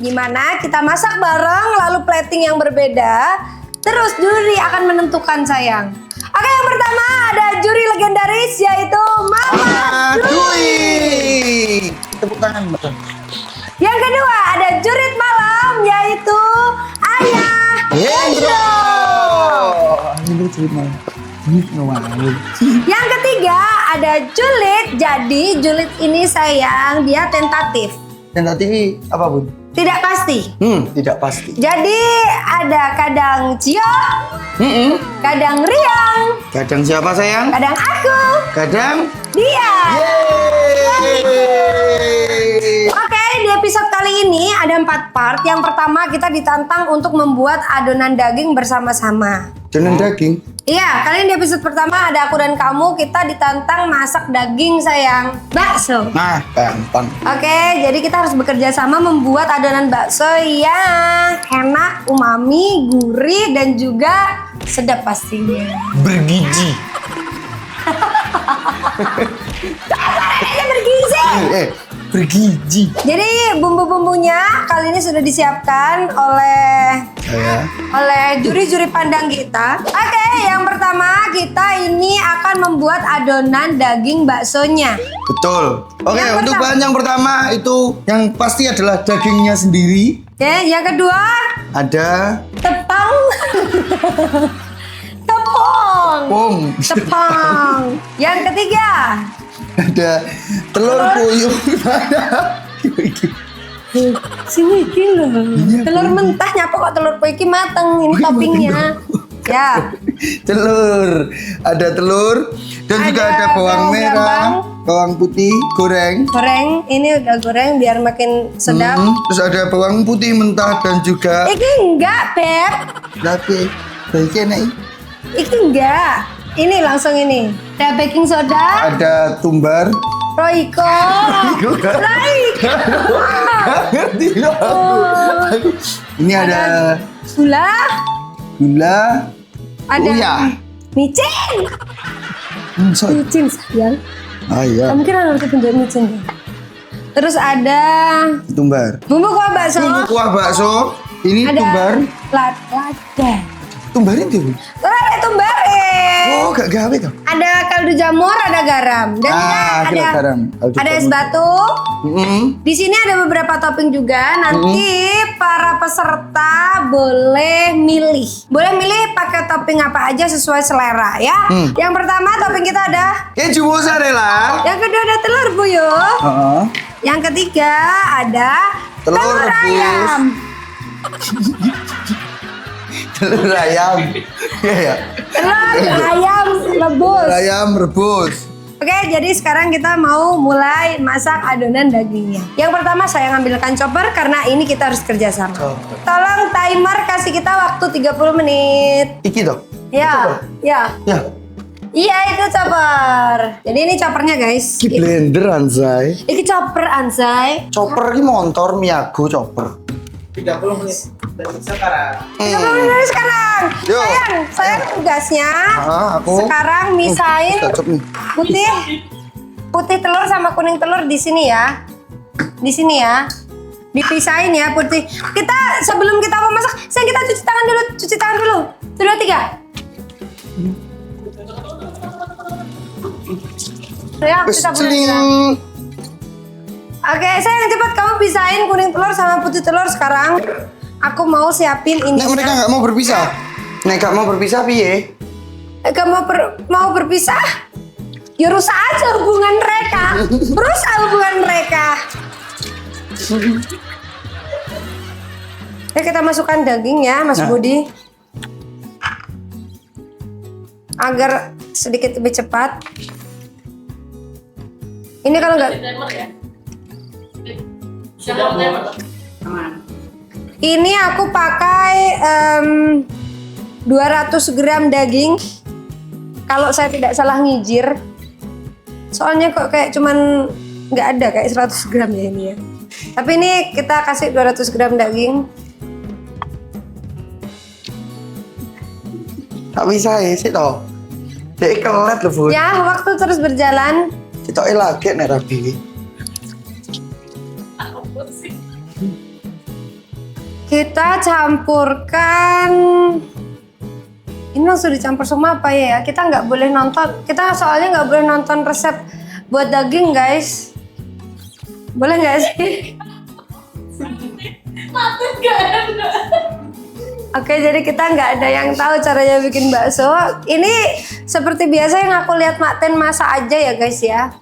Gimana kita masak bareng lalu plating yang berbeda. Terus juri akan menentukan sayang. Oke, yang pertama ada juri legendaris yaitu Mama Dwi. Tepuk tangan, Mbak. Yang kedua ada jurit malam yaitu Ayah Hendro. Ini cerita. Yang ketiga ada julid. Jadi julid ini sayang dia tentatif. Tentatif apa, Bun? Tidak pasti. Tidak pasti. Jadi ada kadang Cio, kadang Riang, Kadang siapa, sayang? kadang aku, Kadang dia. Yeay. Oke, di episode kali ini ada 4 part. Yang pertama kita ditantang untuk membuat adonan daging bersama-sama. Adonan daging. Iya, kali ini di episode pertama ada aku dan kamu. Kita ditantang masak daging sayang. Bakso. Nah, gampang. Oke, jadi kita harus bekerja sama membuat adonan bakso yang enak, umami, gurih, dan juga sedap pastinya. Bergizi. Ini bergizi. Bergizi. Jadi bumbu-bumbunya kali ini sudah disiapkan oleh juri-juri pandang kita. Oke, yang pertama kita ini akan membuat adonan daging baksonya. Betul. Oke, Yang untuk pertama. bahan yang pertama itu yang pasti adalah dagingnya sendiri. Oke, yang kedua Ada tepung. Tepung. pung. Tepung. Yang ketiga Ada telur puyuh. sini iki loh. Telur mentah nyapa kok telur iki mateng. Ini toppingnya. Ya. Telur. Ada telur dan juga Ada ada bawang bawang merah, brambang. bawang putih goreng. Goreng, ini udah goreng biar makin sedap. Terus ada bawang putih mentah dan juga Iki enggak, Beb. lape. Baiknya enak. Iki enggak. Ini langsung ini. Ada baking soda, Ada tumbar. Royco. Royco. Ngerti loh aku. Ini ada Gula, gula. ada Uya. micin. Sorry. Micin sayang. Ah iya. Kamu kira harus tunjuk micin ya? Terus ada Tumbar. bumbu kuah bakso. Bumbu kuah bakso. Ini Ada tumbar. lada. Tumbarin tuh. Terus ada tumbarin. Oh, gak gawe tuh. Ada kaldu jamur, ada garam, dan juga ada garam. ada es batu. Di sini ada beberapa topping juga. Nanti para peserta boleh milih. Boleh milih pakai topping apa aja sesuai selera ya. Yang pertama topping kita ada. Keju mozzarella. Yang kedua ada telur puyuh. Heeh. Yang ketiga ada Telur telur rebus. ayam. Telur ayam. Iya ya. Telur ayam rebus. Telur ayam rebus. Oke, jadi sekarang kita mau mulai masak adonan dagingnya. Yang pertama saya ngambilkan chopper karena ini kita harus kerja sama. Chopper. Tolong timer kasih kita waktu 30 menit. Iki dong. Ya, ya. Ya. Iya itu chopper. Jadi ini choppernya guys. Iki blender Anzai. Iki chopper Anzai. Chopper ini motor Miyago chopper. 30 menit dari sekarang. 30 menit sekarang. Yo. Sayang tugasnya. Aku. Sekarang misahin Cocok nih. putih telur sama kuning telur di sini ya. Di sini ya. Dipisahin ya putih. Kita sebelum kita mau masak, sayang kita cuci tangan dulu. Cuci tangan dulu. 1, 2, 3. Ya, kita boleh Celing. bilang. Oke, sayang cepat kamu pisahin kuning telur sama putih telur sekarang. Aku mau siapin ini. Nek mereka nggak mau berpisah. Nek nggak mau berpisah piye? Gak mau berpisah? Ya rusak aja hubungan mereka. Rusak hubungan mereka. Ya kita masukkan daging ya, Mas Budi. Agar sedikit lebih cepat. Ini kalau nggak, ini aku pakai 200 gram daging. Kalau saya tidak salah ngijir. Soalnya kok kayak cuman nggak ada kayak 100 gram ya ini ya. Tapi ini kita kasih 200 gram daging. Tak bisa ya sih toh. Jadi kelet loh Bun. Ya, waktu terus berjalan. Kita lagi nek rapi. Kita campurkan. Ini langsung dicampur semua apa ya? Kita nggak boleh nonton. Kita soalnya nggak boleh nonton resep buat daging, guys. Boleh nggak sih? Oke, jadi kita nggak ada yang tahu caranya bikin bakso. Ini seperti biasa yang aku lihat Mak Ten masak aja ya, guys ya.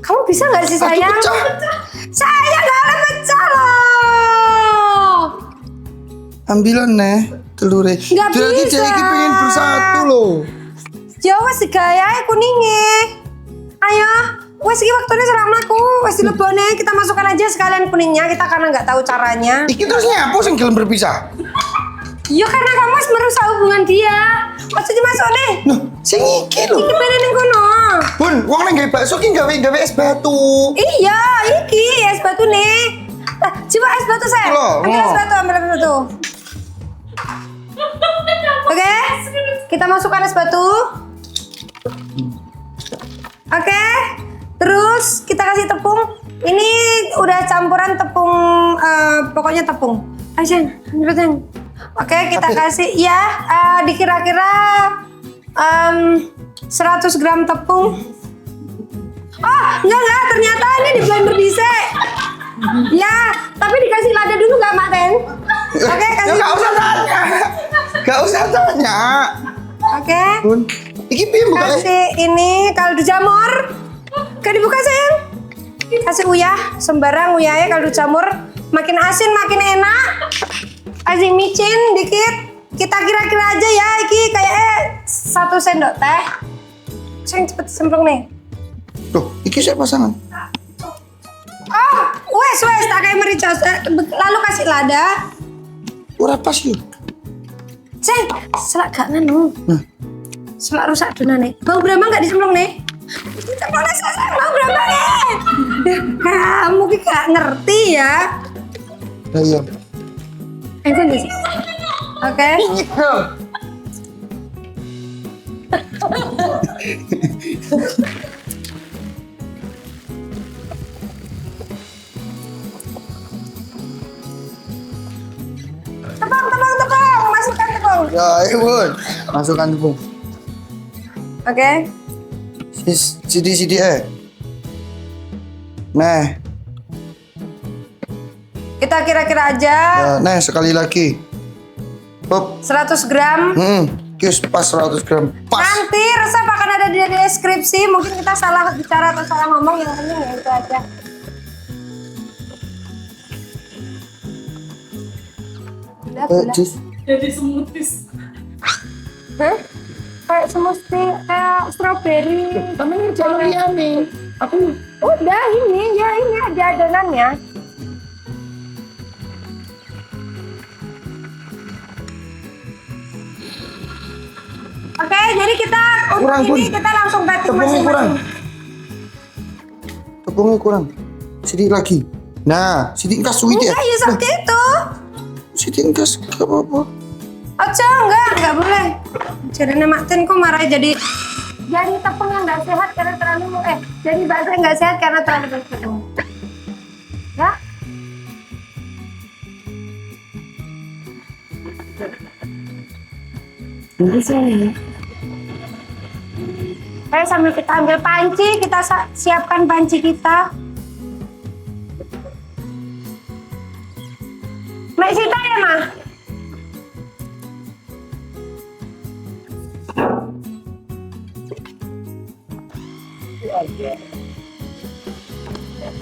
Kamu bisa nggak sih, sayang? Saya nggak boleh pecah loh. Ambilan nih telurnya. Nggak Berarti bisa. dia ini pengen bersatu loh. Ya wes digaya kuningnya. Ayo, wes iki waktune serang aku. Wes dilebone, kita masukkan aja sekalian kuningnya kita karena nggak tahu caranya. Iki terus nyapa sing gelem berpisah. Ya karena kamu harus merusak hubungan dia. Maksudnya masuk nih. Noh, sing iki lho. Iki beda ning kono. Bun, wong nang gawe bakso ki gawe es batu. Iya, iki es batu nih. Coba es batu saya. Loh, Ambil es oh. batu, ambil es batu. Oke, kita masukkan es batu. Oke, terus kita kasih tepung. Ini udah campuran tepung, pokoknya tepung. Ayo, ambil. Oke, kita kasih ya dikira-kira 100 gram tepung. Oh, enggak, ternyata ini di blender bisa. Ya, tapi dikasih lada dulu nggak, Mak Ten? Oke, Ya kasih. enggak usah tanya. Enggak usah tanya. Oke. Bun, iki piye buka? Kasih ini kaldu jamur. Gak dibuka, sayang. Kasih uyah, sembarang uyahnya kaldu jamur. Makin asin makin enak. Kasih micin dikit. Kita kira-kira aja ya, iki kayaknya 1 sendok teh. Sayang cepet semprong nih. Loh, iki saya pasangan. Oh, wes tak kayak merica. Lalu kasih lada. Ora pas yo. Sayang, selak gak nganu. Nah, Selak rusak donane. Bau brambang gak disemprong nih? Disemprong nih, sayang, bau brambang nih. Kamu ki gak ngerti ya. lah iya. Ayo sih. Oke. Tepung. Masukkan tepung. Ya, ayo Bun. Masukkan tepung. Oke. Sidi Nah, Kita kira-kira aja nah sekali lagi. Hop. 100 gram. Kius pas 100 gram. Pas. Nanti resep akan ada di deskripsi. Mungkin kita salah bicara atau salah ngomong, yang penting ya itu aja. Gula. Jus. Jadi smoothies. Hah? Kayak smoothie, kayak strawberry. Tapi ini jalur nih. Aku Udah ini ada adonannya. Oke, jadi kita untuk Kurang, ini Bun. kita langsung batting Tepungnya kurang. masing-masing. Tepungnya kurang. Sedikit lagi. Nah, sedikit kas suwi dia. Enggak ya seperti itu. Sedikit kas gak apa-apa. Ojo, enggak boleh. Jadi Mak Ten kok marah jadi tepung yang nggak sehat karena terlalu jadi bakso yang nggak sehat karena terlalu banyak tepung. Ya. ini sih. Oke, sambil kita ambil panci, kita siapkan panci kita. Mek Sita ya, Ma?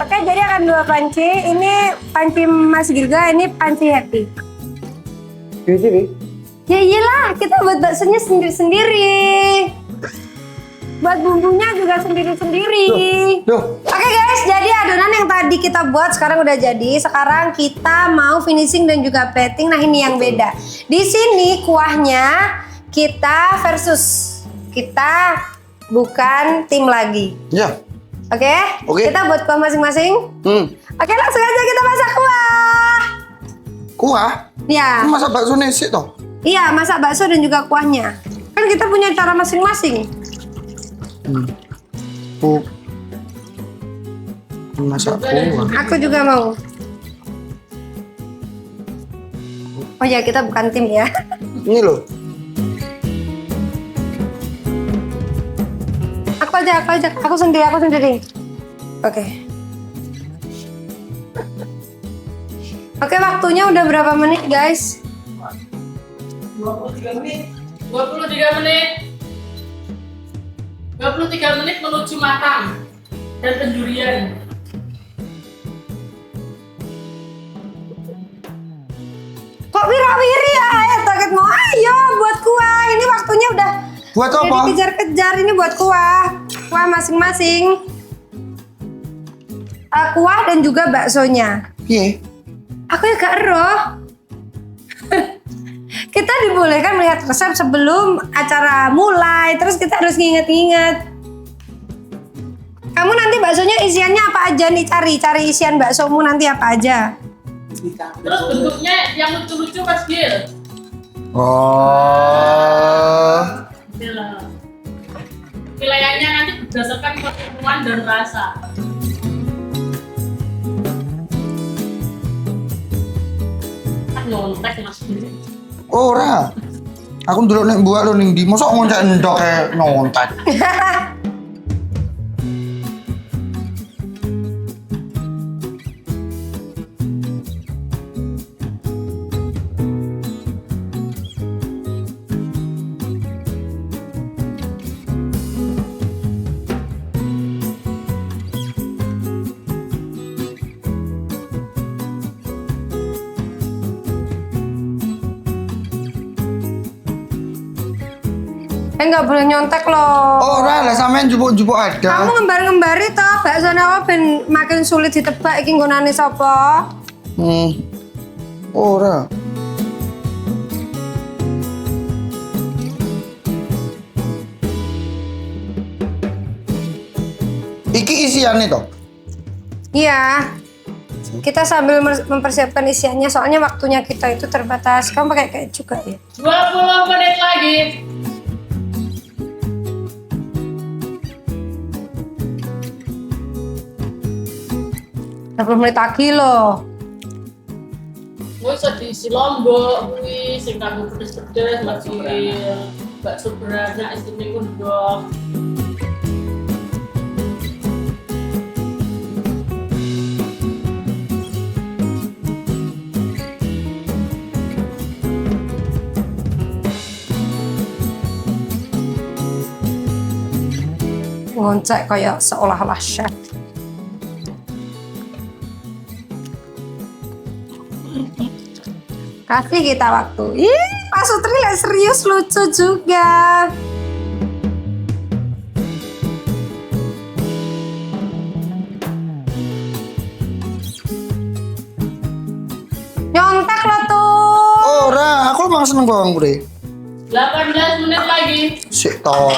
Oke, jadi akan 2 panci. Ini panci Mas Girga, ini panci Happy. Ya iyalah, kita buat baksonya sendiri-sendiri. Buat bumbunya juga sendiri-sendiri. Loh. Oke guys, jadi adonan yang tadi kita buat sekarang udah jadi. Sekarang kita mau finishing dan juga plating. Nah, ini yang beda. Di sini kuahnya kita versus. Kita bukan tim lagi. Ya. Oke? Oke. Kita buat kuah masing-masing. Oke, langsung aja kita masak kuah. Kuah? Ya. Masa bakso nasi toh? Iya, masak bakso dan juga kuahnya. Kan kita punya cara masing-masing. Masak kuah. Aku juga mau. Oh ya, kita bukan tim ya. Ini loh. Aku sendiri. Oke. Oke, waktunya udah berapa menit, guys? 23 menit. 23 menit. 23 menit menuju matang dan penjurian. Kok wira-wiri ya? Ayo, target mau. Ayo, buat kuah. Ini waktunya udah Buat udah apa? dikejar-kejar. Ini buat kuah. Kuah masing-masing. Kuah dan juga baksonya. Iya. Aku ya gak eroh. Kita dibolehkan melihat resep sebelum acara mulai. Terus kita harus nginget-nginget. Kamu nanti baksonya isiannya apa aja nih? Cari isian baksomu nanti apa aja. Terus bentuknya yang lucu-lucu Mas Gil. Oh. Penilaiannya nanti berdasarkan pertemuan dan rasa. Nyontek Mas Gil. Ora. Aku ndelok nek buat lo ning ndi. Mosok ngoncak ndok kayak nyontek. Nggak boleh nyontek loh. Ora lah sampean jupuk-jupuk ada. Kamu ngembar-ngembari toh bakso apa ben makin sulit ditebak iki nggonane sapa? Ora. Iki isiannya toh. Iya. Kita sambil mempersiapkan isiannya soalnya waktunya kita itu terbatas. Kamu pakai kayak juga ya? 20 menit lagi. Menit lagi loh. Wis diisi lombok kuwi sing kanggo pedes-pedes Mas Gil. Bakso beranak istimewa ndok. Ngoncek kayak seolah-olah chef. Kasih kita waktu. Ih, Pak Sutri lah serius lucu juga. Nyontek lo tuh. Ora, aku memang seneng bawang putih. 18 menit lagi. Sik toh.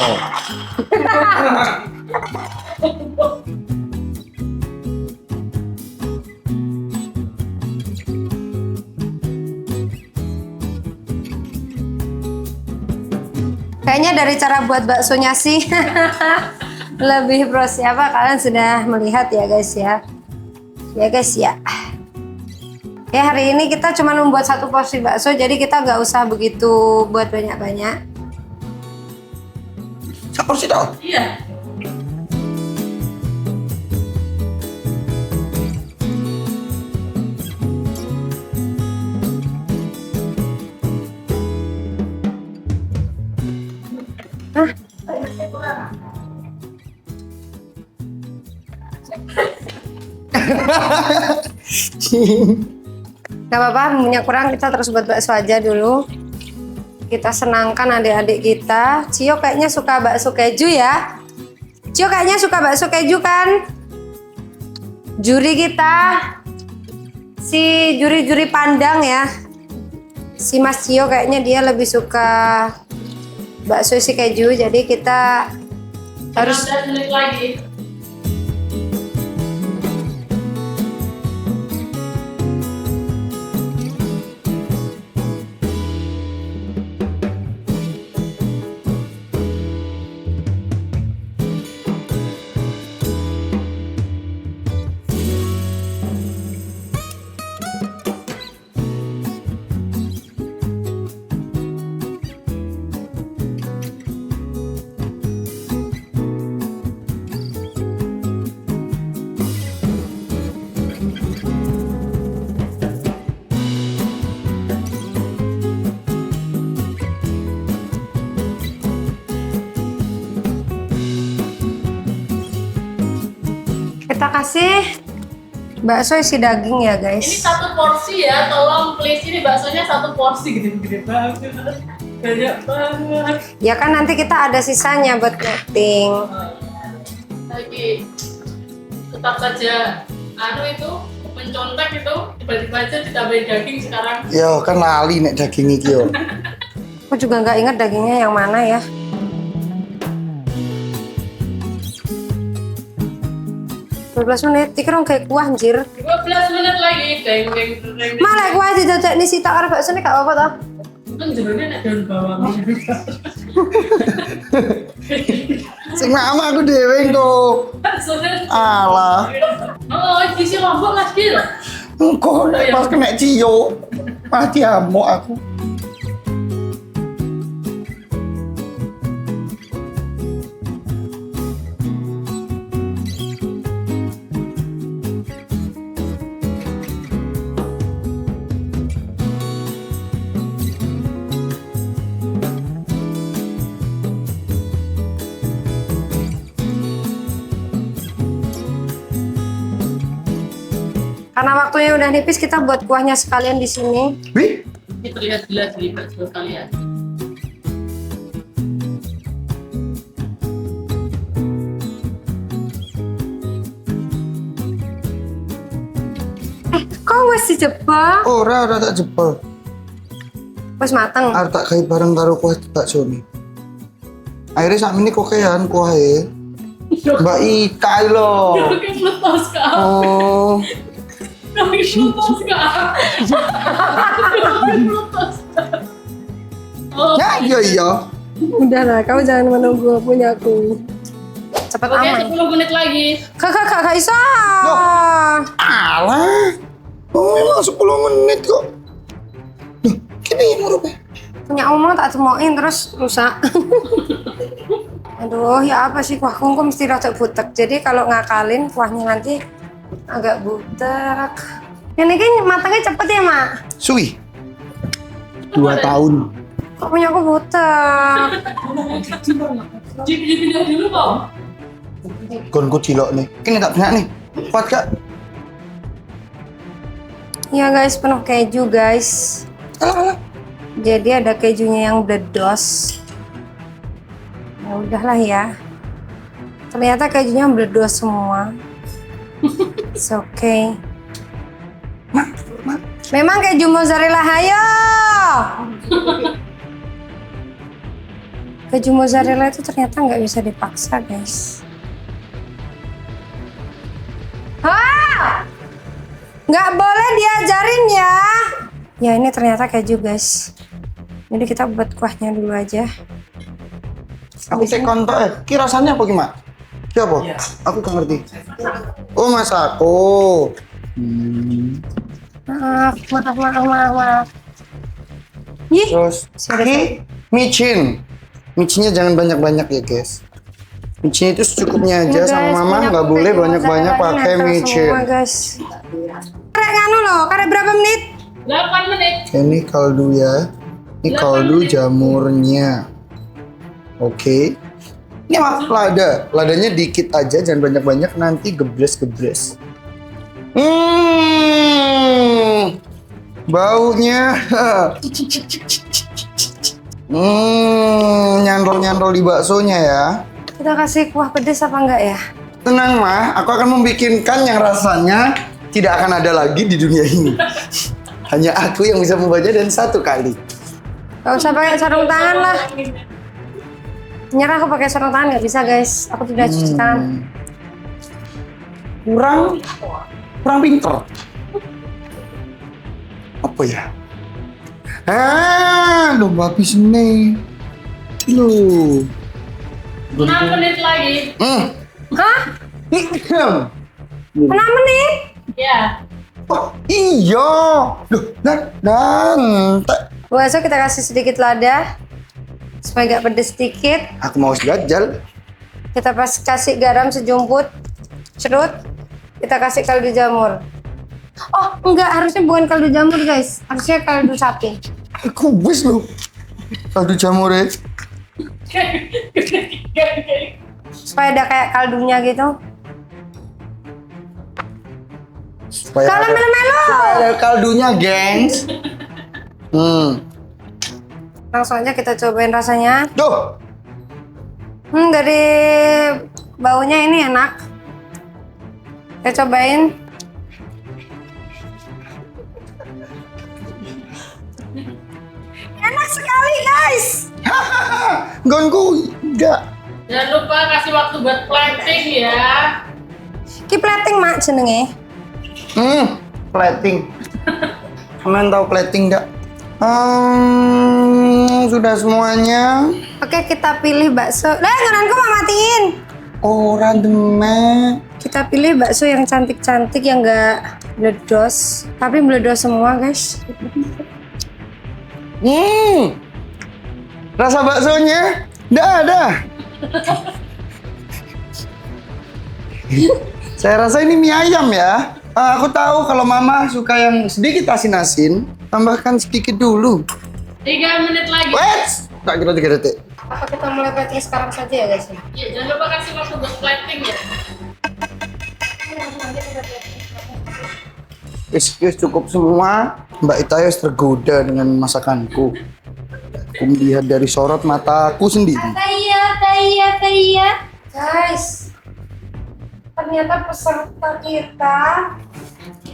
Kayaknya dari cara buat baksonya sih lebih pros apa kalian sudah melihat ya guys ya. Ya guys ya. Ya hari ini kita cuma membuat satu porsi bakso jadi kita nggak usah begitu buat banyak-banyak. Siapa sih toh? Iya. Gak apa-apa, minyak kurang kita terus buat bakso aja dulu. Kita senangkan adik-adik kita. Cio kayaknya suka bakso keju ya. Cio kayaknya suka bakso keju kan? Juri kita, si juri-juri pandang ya. Si Mas Cio kayaknya dia lebih suka bakso isi keju. Jadi kita harus 16 menit lagi. kasih bakso isi daging ya Ini guys. satu porsi ya, tolong please. Ini baksonya satu porsi gede-gede banget. Banyak banget. Ya kan nanti kita ada sisanya buat plating. Lagi tetap saja itu mencontek itu tiba-tiba aja ditambahin daging sekarang. Yo kan lali nek daging iki yo. Aku juga nggak ingat dagingnya yang mana ya. Belas menit, iki rong kayak kuah anjir. 12 menit lagi, deng. Malah kuah dijajak nih sita karo bakso nih gak apa-apa toh. Kan jerone nek daun bawang. Sing nama aku dhewe kok. Alah. Oh, isi lombok Mas Gil. Engko nek pas kena ciyo. Mati amuk aku. Karena waktunya udah nipis, kita buat kuahnya sekalian di sini. Wih, Ini terlihat jelas di bakso kalian. Kok wes dijebak? ora tak jebol. Wes mateng. Arep tak gawe bareng karo kuah bakso nih. Akhirnya saat ini kokean kuahnya. Mbak Ika lho. Oke, melepas ke apa? Oh, Kami melepas ke apa? Melepas ke apa? Oh, ya iya. Udah lah, kamu jangan menunggu punya aku. Cepet oke, aman. 10 menit lagi. Kakak Isa. Alah. Oh, memang 10 menit kok. Loh, gini ngurupnya. Punya omong tak temuin terus rusak. Aduh, ya apa sih kuah kungkum mesti rada butek. Jadi kalau ngakalin kuahnya nanti agak butek. Ini kan matangnya cepet ya, Mak? Suwi. 2 tahun. Kok punya aku butek? Dipindah dulu kok. Gonku cilok nih. Kini tak banyak nih. Kuat gak? Ya guys, penuh keju guys. Alah. Jadi ada kejunya yang bledos. Ya udahlah ya. Ternyata kejunya bledos semua. It's okay. Memang keju mozzarella, hayo. Keju mozzarella itu ternyata nggak bisa dipaksa guys. Ah! Nggak boleh diajarin ya. Ya ini ternyata keju guys. Jadi kita buat kuahnya dulu aja. Aku cek kontak Ki rasanya apa gimana? Ki apa? Iya. Aku gak ngerti. Oh, masako. Maaf. Ih, Terus Serius? Ki micin. Micinnya jangan banyak-banyak ya, guys. Micin itu secukupnya aja Ini, sama guys, mama, punya nggak aku boleh keju banyak-banyak mozzarella pakai nempel micin. semua, guys. Karek nganu loh, karek berapa menit? 8 menit. Ini kaldu ya. Ini kaldu jamurnya. Oke. Ini mah lada. Ladanya dikit aja, jangan banyak-banyak nanti gebres-gebres. Baunya. Nyantol-nyantol di baksonya ya. Kita kasih kuah pedes apa enggak ya? Tenang mah, aku akan membikinkan yang rasanya tidak akan ada lagi di dunia ini. Hanya aku yang bisa membacanya dan satu kali. Gak usah pakai sarung tangan lah. Nyerah aku pakai sarung tangan nggak bisa guys. Aku tidak cuci tangan. Kurang pinter. Apa ya? Lomba habis nih. Loh. 6 menit lagi. Hah? 6 menit? Ya. Oh, iya. Loh, nanti. Bakso kita kasih sedikit lada supaya gak pedes sedikit. Aku mau jajal. Kita kasih garam sejumput, cerut. Kita kasih kaldu jamur. Oh enggak, harusnya bukan kaldu jamur guys, harusnya kaldu sapi. Aku wis loh. Kaldu jamure. Supaya ada kayak kaldunya gitu. Supaya Kalau ada- melo-melo. supaya ada kaldunya, gengs. Langsung aja kita cobain rasanya. Tuh. Dari baunya ini enak. Kita cobain. Enak sekali guys. Gonku enggak. Jangan lupa kasih waktu buat plating ya. Ki plating mak jenenge. Plating. Kalian tahu plating enggak? Sudah semuanya. Oke kita pilih bakso. Lah ngonanku mau matiin. Ora demek. Kita pilih bakso yang cantik-cantik yang enggak meledos. Tapi meledos semua guys. Rasa baksonya enggak ada. Saya rasa ini mie ayam ya. Aku tahu kalau mama suka yang sedikit asin-asin. Tambahkan sedikit dulu. 3 menit lagi. Wait! Tak kira 3 detik. Apa kita mulai plating sekarang saja ya guys? Ya, jangan lupa kasih waktu buat plating ya. Wis cukup semua. Mbak Itayos tergoda dengan masakanku. Aku melihat dari sorot mataku sendiri. Kaya. Guys, ternyata peserta kita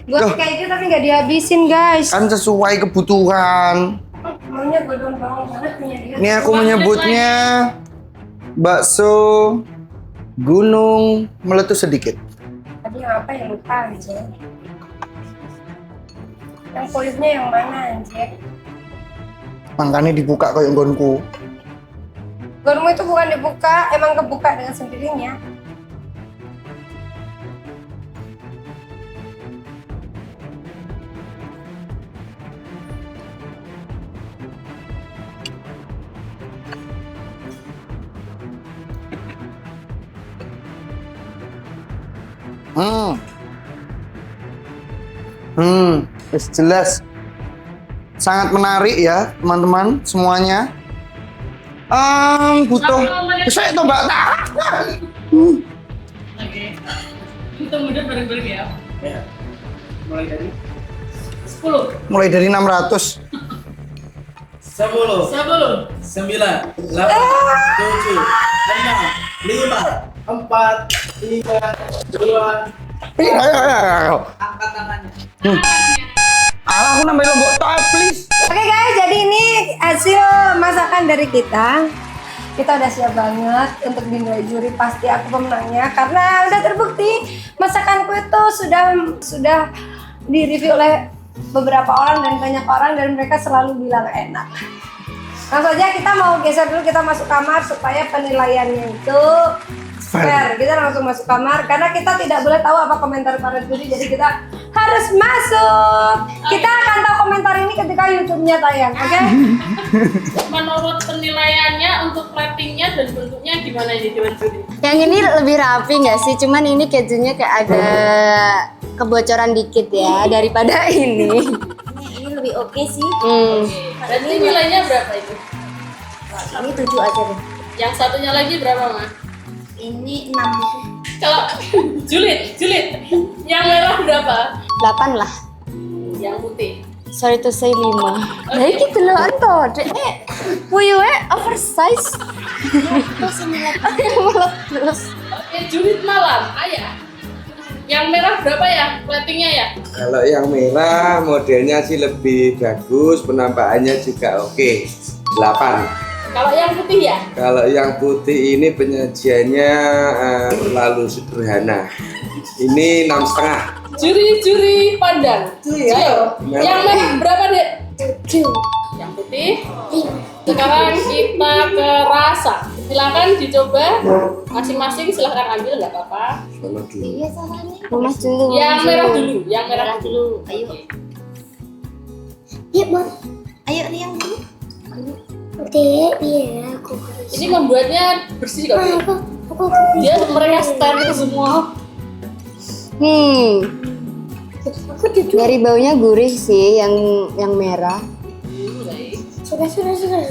buat Loh. keju tapi nggak dihabisin guys. Kan sesuai kebutuhan. Maunya godong banget banget punya dia. Ini aku menyebutnya bakso gunung meletus sedikit. Tadi yang apa yang lupa anjir. Yang kulitnya yang mana anjir? Makanya dibuka kayak gonku. Gormu itu bukan dibuka, emang kebuka dengan sendirinya. Jelas. Sangat menarik ya, teman-teman semuanya. Butuh. Saya itu mbak. Oke. Kita mudah bareng-bareng ya. Ya. Mulai dari 10. Mulai dari 600. 10, 10. 9, 8, 7, 6, 5, 4, 3, 2. Ayo. Angkat tangannya. Alah, aku nambahin lombok tak, please. Oke guys, jadi ini hasil masakan dari kita. Kita udah siap banget untuk dinilai juri. Pasti aku pemenangnya karena udah terbukti masakanku itu sudah direview oleh beberapa orang dan banyak orang dan mereka selalu bilang enak. Langsung aja kita mau geser dulu, kita masuk kamar supaya penilaiannya itu fair. Kita langsung masuk kamar karena kita tidak boleh tahu apa komentar para juri, jadi kita harus masuk. Kita akan tahu komentar ini ketika YouTube-nya tayang, oke? Menurut penilaiannya untuk platingnya dan bentuknya gimana nih Dewan Juri? Yang ini lebih rapi nggak sih? Cuman ini kejunya kayak ada kebocoran dikit ya daripada ini. Ini lebih oke sih. Berarti nilainya berapa itu? Ini 7 aja deh. Yang satunya lagi berapa, Ma? Ini 6. Kalau julid. Yang merah berapa? 8 lah. Yang putih. Sorry to say 5. Nah ini gitu loh Anto. Puyo oversize. Terus Oke, julid malam. Ayah. Yang merah berapa ya platingnya ya? Kalau yang merah modelnya sih lebih bagus, penampakannya juga oke. 8. Kalau yang putih ya? Kalau yang putih ini penyajiannya terlalu sederhana. Ini 6,5. Juri pandang. Ayo. Yang merah berapa, Dek? 7. Yang putih. Sekarang kita ke rasa. Silakan dicoba masing-masing, silakan ambil nggak apa-apa. Sama dulu. Iya salahnya. Mas dulu. Yang merah dulu, yang merah dulu. Ayo. Yuk, Bang. Ayo nih yang dulu. Dek, iya aku harus. Ini membuatnya bersih kok. Dek? Aku Dia mereka steril semua. Dari baunya gurih sih yang merah. Baik. sudah.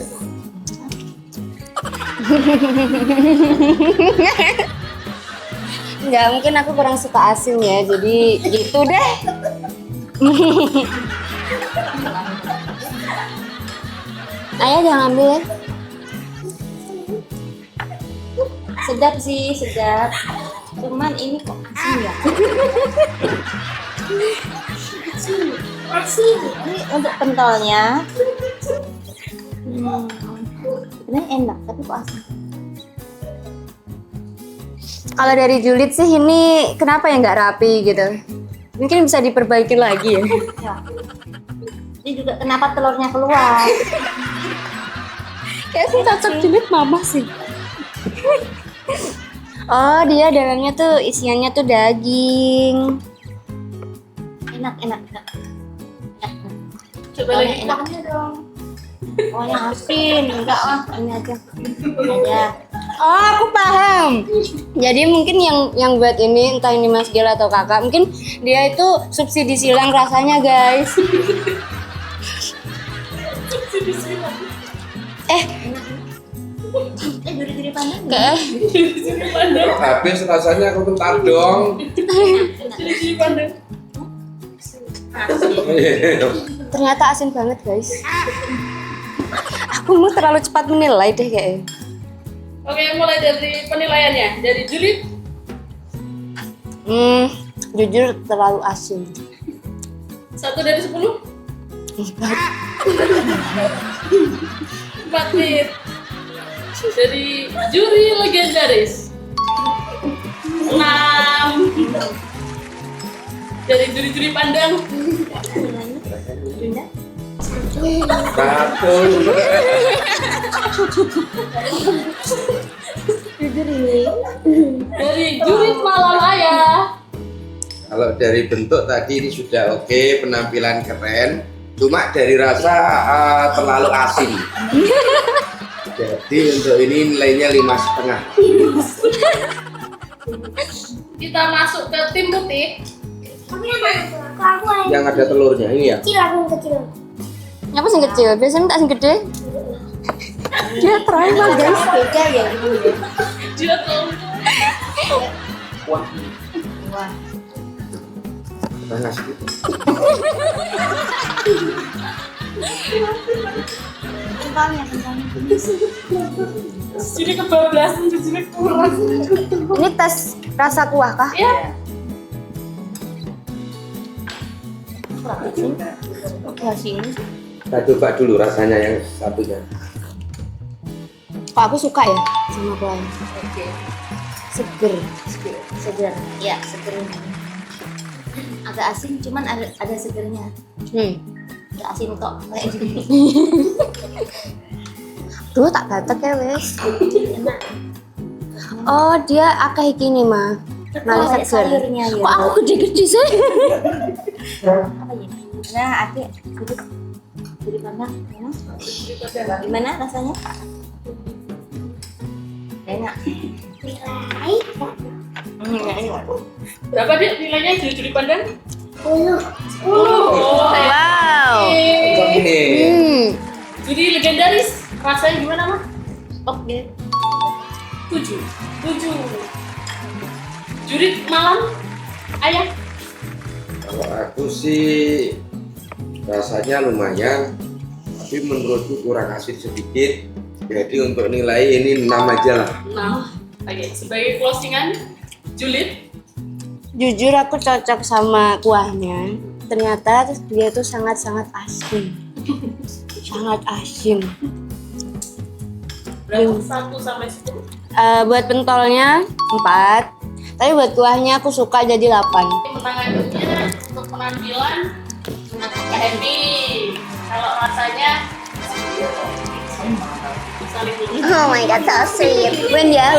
Enggak, mungkin aku kurang suka asin ya, jadi gitu deh. Ayah jangan ambil ya. Sedap sih, sedap. Cuman ini kok asin ya. Ini untuk pentolnya. Ini enak, tapi kok asin. Kalau dari Julid sih ini kenapa ya nggak rapi gitu? Mungkin bisa diperbaiki lagi ya. Ini juga kenapa telurnya keluar? Kayak sih cocok Julid mama sih. Oh dia dalamnya tuh isiannya tuh daging. Enak. Coba lagi Enaknya dong. Oh yang asin, enggak ini aja. Oh aku paham. Jadi mungkin yang buat ini entah ini Mas Gil atau kakak, mungkin dia itu subsidi silang rasanya guys. subsidi silang. Duri-duri pandang. Duri-duri pandang. Habis rasanya aku bentar dong. Duri-duri pandang. Ternyata asin banget guys. Aku mau terlalu cepat menilai deh kayaknya. Oke, mulai dari penilaiannya. Dari Julid. Jujur terlalu asin. 1 dari 10. 4 tit. Dari juri legendaris 6. Dari juri-juri pandang 1. dari juri malam ayah. Kalau dari bentuk tadi ini sudah oke, penampilan keren. Cuma dari rasa terlalu asin. Jadi untuk ini nilainya 5,5. Kita masuk ke tim putih. Aku yang mana? Aku yang Yang ada telurnya ini ya. kecil, aku yang kecil. Apa sing kecil? Biasanya tak sing gede. Dia trauma guys. Beda ya. Dia tahu. Panas gitu. Jadi kebablasan, jadi kurang. Ini tes rasa kuah kah? Ya, Ya sini. Kita coba dulu rasanya yang satunya. Kok aku suka ya sama kuahnya. oke. Seger. Seger. Ya, seger. Agak asin cuman ada segernya. Agak asin kok kayak gini. Tuh tak batek ya wes. Oh dia akeh gini mah. Malah seger. Sayurnya ya. Kok aku gede-gede sih? Apa ya? Nah, adik duduk. Duduk mana? Gimana rasanya? Enak. Baik. Berapa dia nilainya juri-juri pandang? 10. 10. Oh, Wow. Oke. Juri legendaris, rasanya gimana mah? Oke. 7. Juri malam ayah. Kalau aku sih rasanya lumayan, tapi menurutku kurang asin sedikit. Jadi untuk nilai ini 6 aja lah. Nah, oke. Sebagai closingan, Julid. Jujur aku cocok sama kuahnya. Ternyata dia tuh sangat-sangat asin. Sangat asin. Berapa? 1 sampai 10. Buat pentolnya 4. Tapi buat kuahnya aku suka jadi 8. Menanganinya untuk penampilan happy. Kalau rasanya saling dulu. Oh my god, so sweet. Win ya.